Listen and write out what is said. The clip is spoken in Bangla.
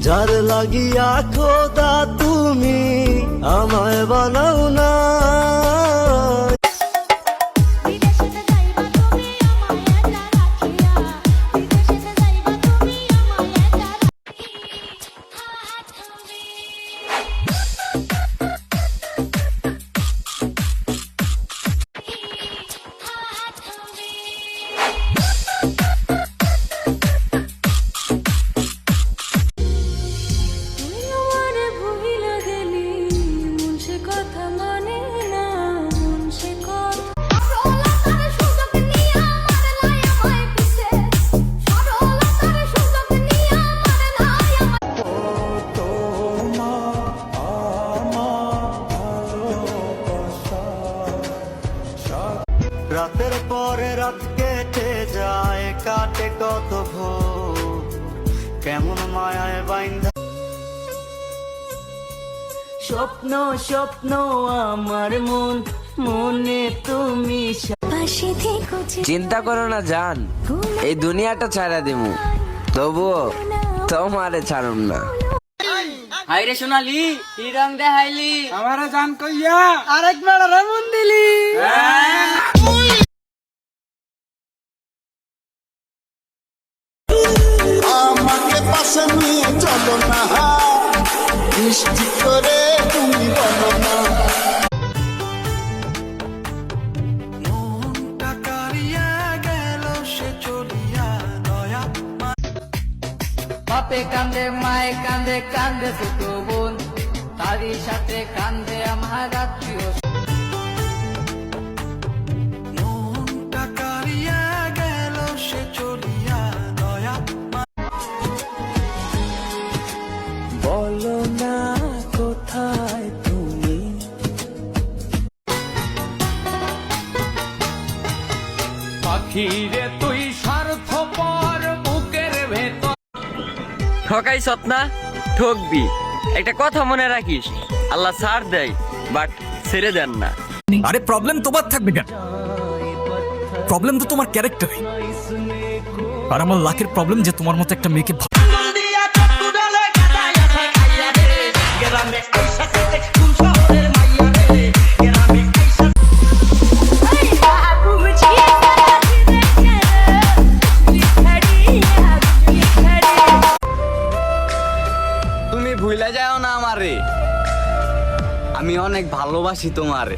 যার লাগিয়া খোদা তুমি আমায় বানাও না। রাতের পরে রাত কেটে যায়, কাটে কত ভোর, কেমন মায়ায় বাইন্ধা স্বপ্ন স্বপ্ন আমার মন মনে তুমি। চিন্তা করো না জান, এই দুনিয়াটা ছাড়া দিমু, তবুও তোমারে ছাড়ুম না। হাইরে সোনালি কি রং দেখাইলি আমারে জান কইয়া আরেকবার মন দিলি। আমাকে পাশে নিয়ে চলো না, মিষ্টি করে তুমি বলো না। মনটা কারিয়া গেল সে চলিয়া, দয়া বাপে কান্দে মায়ে কান্দে, কান্দে ছোট বোন, তারই সাথে কান্দে আমার আত্মীয়। মনটা কারিয়া গেল সে চলিয়া, দয়া বলো না কোথায় তুমি। পাখিরে তুই স্বার্থপর বুকের ভেতর। ঠকাই সৎনা ঠকবি, একটা কথা মনে রাখিস, আল্লাহ ছাড় দেয় বাট ছেড়ে দেন না। আরে প্রবলেম তোমার থাকবে কেন? প্রবলেম তো তোমার ক্যারেক্টারে। আর আমার লাখের প্রবলেম যে তোমার মতো একটা মেয়েকে তুমি ভুলে যাও না আমারে, আমি অনেক ভালোবাসি তোমারে।